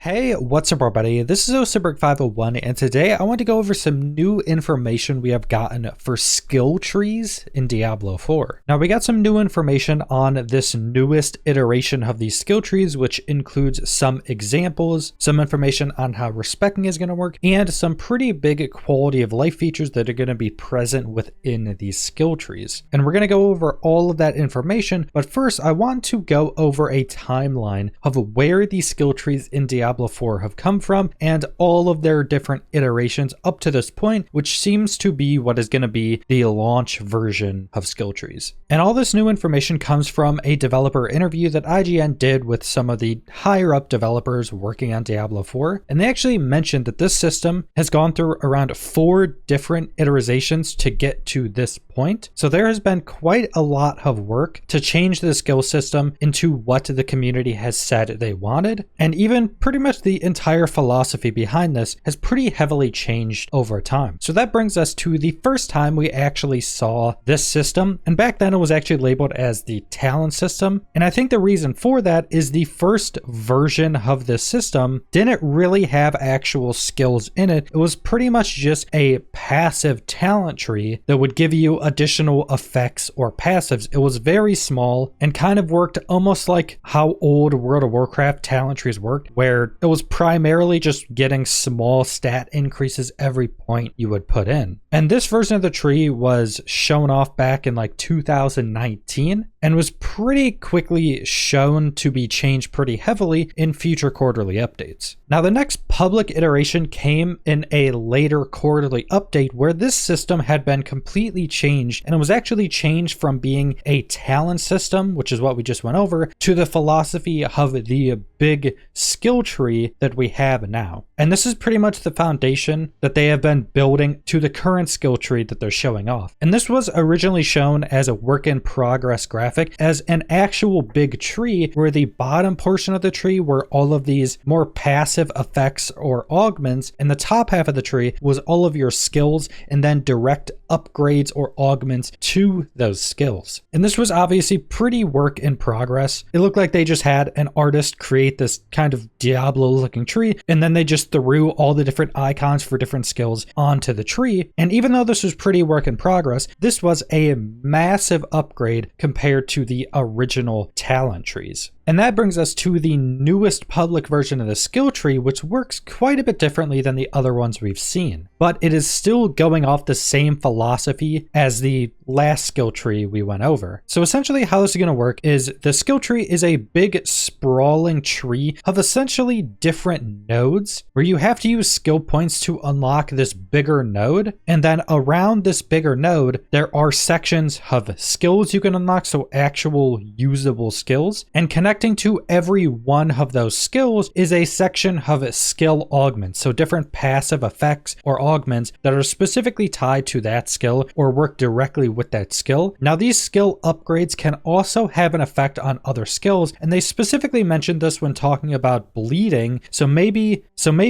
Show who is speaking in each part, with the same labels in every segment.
Speaker 1: Hey, what's up everybody? This is Osaberg501 and today I want to go over some new information we have gotten for skill trees in Diablo 4. Now we got some new information on this newest iteration of these skill trees, which includes some examples, some information on how Respeccing is going to work, and some pretty big quality of life features that are going to be present within these skill trees. And we're going to go over all of that information, but first I want to go over a timeline of where these skill trees in Diablo 4 have come from and all of their different iterations up to this point, which seems to be what is going to be the launch version of skill trees. And all this new information comes from a developer interview that IGN did with some of the higher up developers working on Diablo 4. And they actually mentioned that this system has gone through around 4 different iterations to get to this point. So there has been quite a lot of work to change the skill system into what the community has said they wanted. And even pretty much the entire philosophy behind this has pretty heavily changed over time. So that brings us to the first time we actually saw this system. And back then it was actually labeled as the talent system. And I think the reason for that is the first version of this system didn't really have actual skills in it. It was pretty much just a passive talent tree that would give you additional effects or passives. It was very small and kind of worked almost like how old World of Warcraft talent trees worked, where it was primarily just getting small stat increases every point you would put in. And this version of the tree was shown off back in like 2019 and was pretty quickly shown to be changed pretty heavily in future quarterly updates. Now the next public iteration came in a later quarterly update where this system had been completely changed, and it was actually changed from being a talent system, which is what we just went over, to the philosophy of the big skill tree that we have now. And this is pretty much the foundation that they have been building to the current skill tree that they're showing off. And this was originally shown as a work in progress graphic as an actual big tree, where the bottom portion of the tree were all of these more passive effects or augments, and the top half of the tree was all of your skills and then direct upgrades or augments to those skills. And this was obviously pretty work in progress. It looked like they just had an artist create this kind of Diablo looking tree, and then they just threw all the different icons for different skills onto the tree. And even though this was pretty work in progress, this was a massive upgrade compared to the original talent trees. And that brings us to the newest public version of the skill tree, which works quite a bit differently than the other ones we've seen. But it is still going off the same philosophy as the last skill tree we went over. So essentially how this is going to work is the skill tree is a big sprawling tree of essentially different nodes where you have to use skill points to unlock this bigger node. And then around this bigger node, there are sections of skills you can unlock, so actual usable skills, and connecting to every one of those skills is a section of skill augments, so different passive effects or augments that are specifically tied to that skill or work directly with that skill. Now these skill upgrades can also have an effect on other skills, and they specifically mentioned this when talking about bleeding. So maybe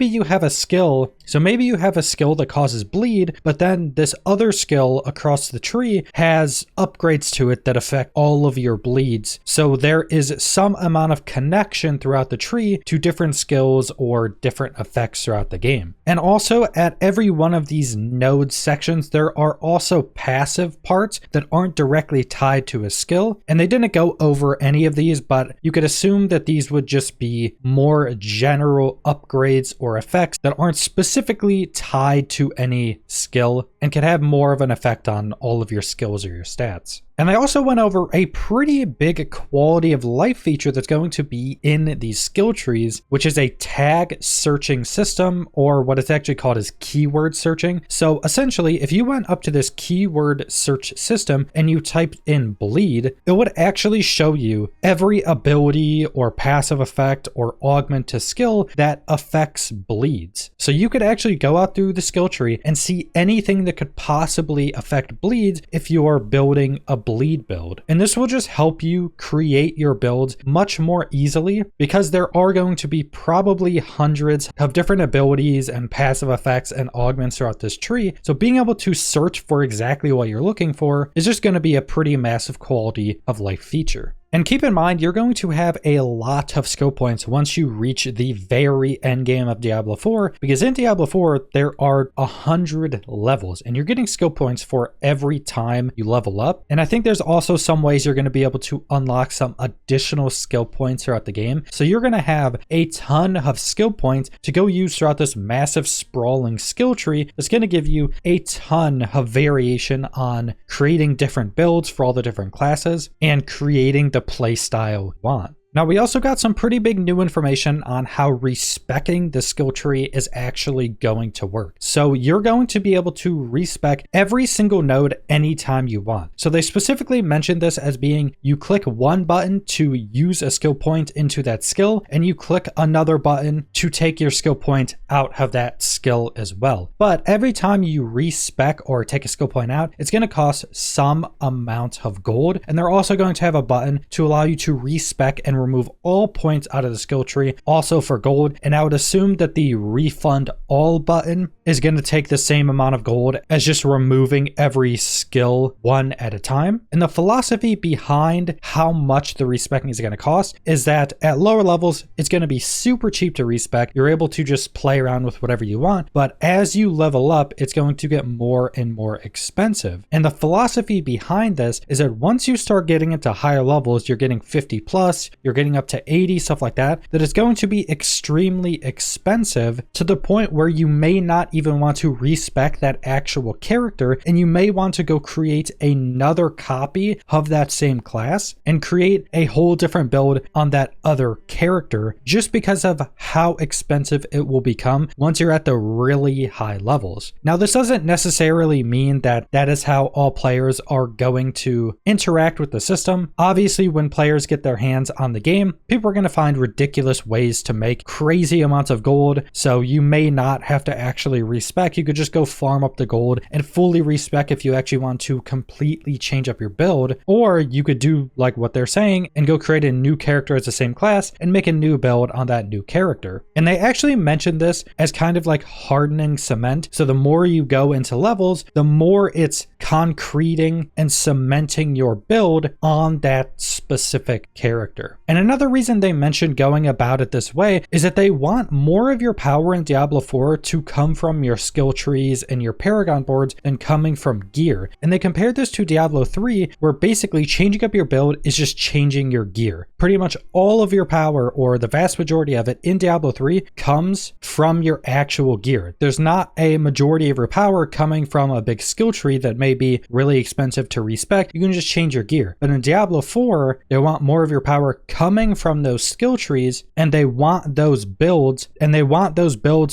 Speaker 1: you have a skill that causes bleed, but then this other skill across the tree has upgrades to it that affect all of your bleeds. So there is some amount of connection throughout the tree to different skills or different effects throughout the game. And also at every one of these node sections, there are also passive parts that aren't directly tied to a skill. And they didn't go over any of these, but you could assume that these would just be more general upgrades or effects that aren't specifically tied to any skill and can have more of an effect on all of your skills or your stats. And I also went over a pretty big quality of life feature that's going to be in these skill trees, which is a tag searching system, or what it's actually called is keyword searching. So essentially, if you went up to this keyword search system and you typed in bleed, it would actually show you every ability or passive effect or augment to skill that affects bleeds. So you could actually go out through the skill tree and see anything that could possibly affect bleeds if you are building a bleed build. And this will just help you create your builds much more easily, because there are going to be probably hundreds of different abilities and passive effects and augments throughout this tree. So being able to search for exactly what you're looking for is just going to be a pretty massive quality of life feature. And keep in mind, you're going to have a lot of skill points once you reach the very end game of Diablo 4, because in Diablo 4, there are 100 levels and you're getting skill points for every time you level up. And I think there's also some ways you're going to be able to unlock some additional skill points throughout the game. So you're going to have a ton of skill points to go use throughout this massive sprawling skill tree that's going to give you a ton of variation on creating different builds for all the different classes and creating the play style you want. Now, we also got some pretty big new information on how respeccing the skill tree is actually going to work. So you're going to be able to respec every single node anytime you want. So they specifically mentioned this as being you click one button to use a skill point into that skill, and you click another button to take your skill point out of that skill as well. But every time you respec or take a skill point out, it's going to cost some amount of gold. And they're also going to have a button to allow you to respec and remove all points out of the skill tree, also for gold. And I would assume that the refund all button is going to take the same amount of gold as just removing every skill one at a time. And the philosophy behind how much the respeccing is going to cost is that at lower levels, it's going to be super cheap to respec. You're able to just play around with whatever you want. But as you level up, it's going to get more and more expensive. And the philosophy behind this is that once you start getting into higher levels, you're getting 50 plus, you're getting up to 80, stuff like that, that it's going to be extremely expensive to the point where you may not even want to respec that actual character, and you may want to go create another copy of that same class and create a whole different build on that other character just because of how expensive it will become once you're at the really high levels. Now, this doesn't necessarily mean that that is how all players are going to interact with the system. Obviously, when players get their hands on the game, people are going to find ridiculous ways to make crazy amounts of gold. So you may not have to actually respec. You could just go farm up the gold and fully respec if you actually want to completely change up your build. Or you could do like what they're saying and go create a new character as the same class and make a new build on that new character. And they actually mentioned this as kind of like hardening cement. So the more you go into levels, the more it's concreting and cementing your build on that specific character. And another reason they mentioned going about it this way is that they want more of your power in Diablo 4 to come from your skill trees and your Paragon boards than coming from gear. And they compared this to Diablo 3, where basically changing up your build is just changing your gear. Pretty much all of your power, or the vast majority of it in Diablo 3, comes from your actual gear. There's not a majority of your power coming from a big skill tree that may be really expensive to respec. You can just change your gear. But in Diablo 4, they want more of your power coming from those skill trees, and they want those builds,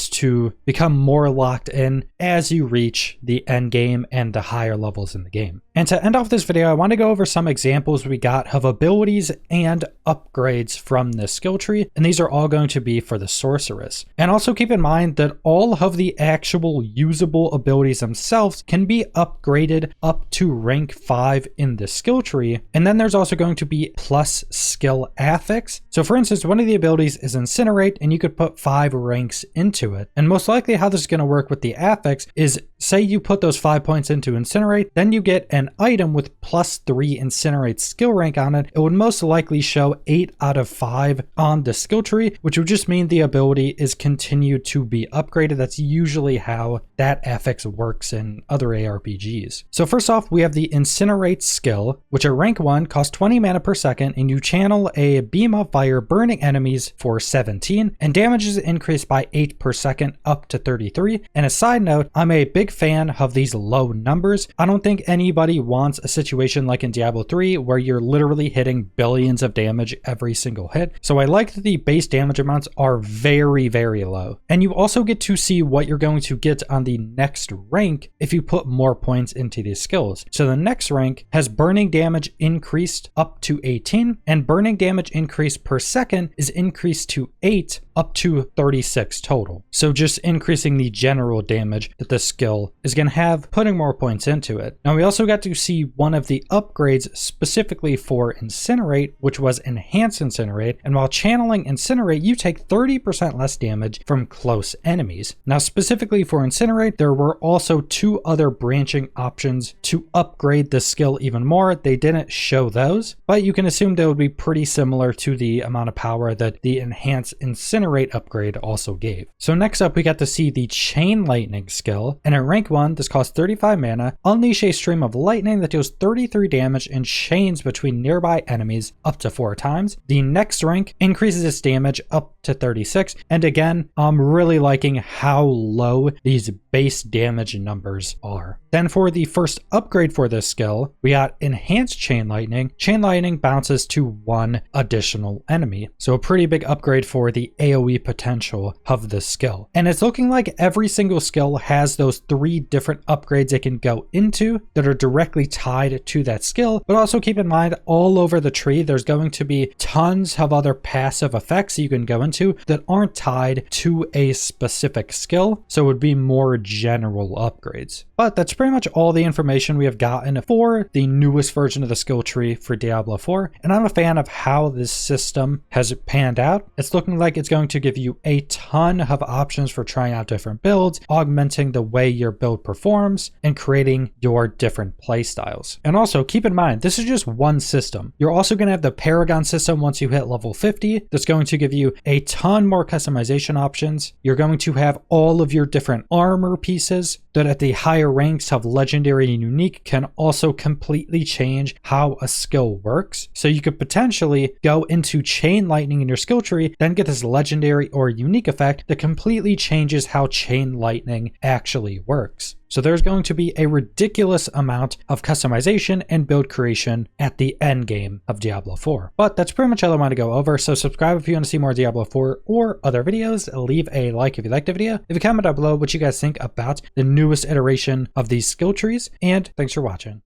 Speaker 1: to become more locked in as you reach the end game and the higher levels in the game. And to end off this video, I want to go over some examples we got of abilities and upgrades from this skill tree, and these are all going to be for the sorceress. And also keep in mind that all of the actual usable abilities themselves can be upgraded up to rank 5 in the skill tree, and then there's also going to be plus skill affix. So for instance, one of the abilities is Incinerate, and you could put 5 ranks into it. And most likely how this is going to work with the affix is, say you put those 5 points into Incinerate, then you get an item with +3 Incinerate skill rank on it. It would most likely show 8 out of 5 on the skill tree, which would just mean the ability is continued to be upgraded. That's usually how that affix works in other ARPGs. So first off, we have the Incinerate skill, which at rank 1 costs 20 mana per second, and you channel a beam of fire burning enemies for 17, and damage is increased by 8 per second up to 33. And a side note, I'm a big fan of these low numbers. I don't think anybody wants a situation like in Diablo 3 where you're literally hitting billions of damage every single hit. So I like that the base damage amounts are very, very low. And you also get to see what you're going to get on the next rank if you put more points into these skills. So the next rank has burning damage increased up to 18, and burning damage increase per second is increased to 8 up to 36 total. So just increasing the general damage that the skill is going to have, putting more points into it. Now we also got to see one of the upgrades specifically for Incinerate, which was Enhance Incinerate, and while channeling Incinerate, you take 30% less damage from close enemies. Now specifically for Incinerate, there were also 2 other branching options to upgrade the skill even more. They didn't show those, but you can assume they would be pretty similar to the amount of power that the Enhance Incinerate upgrade also gave. So next up, we got to see the Chain Lightning skill, and at rank 1, this costs 35 mana, unleash a stream of lightning that deals 33 damage and chains between nearby enemies up to 4 times. The next rank increases its damage up to 36, and again, I'm really liking how low these base damage numbers are. Then for the first upgrade for this skill, we got Enhanced Chain Lightning. Chain Lightning bounces to 1 additional enemy, so a pretty big upgrade for the AoE potential of this skill. And it's looking like every single skill has those 3 different upgrades it can go into that are directly tied to that skill, but also keep in mind all over the tree there's going to be tons of other passive effects you can go into that aren't tied to a specific skill, so it would be more general upgrades. But that's pretty much all the information we have gotten for the newest version of the skill tree for Diablo 4, and I'm a fan of how this system has panned out. It's looking like it's going to give you a ton of options for trying out different builds, augmenting the way your build performs, and creating your different playstyles. And also keep in mind, this is just one system. You're also going to have the Paragon system once you hit level 50. That's going to give you a ton more customization options. You're going to have all of your different armor pieces that at the higher ranks of legendary and unique can also completely change how a skill works. So you could potentially go into Chain Lightning in your skill tree, then get this legendary or unique effect that completely changes how Chain Lightning actually works. So there's going to be a ridiculous amount of customization and build creation at the end game of Diablo 4. But that's pretty much all I want to go over. So subscribe if you want to see more Diablo 4 or other videos. Leave a like if you liked the video. If you comment down below what you guys think about the newest iteration of these skill trees. And thanks for watching.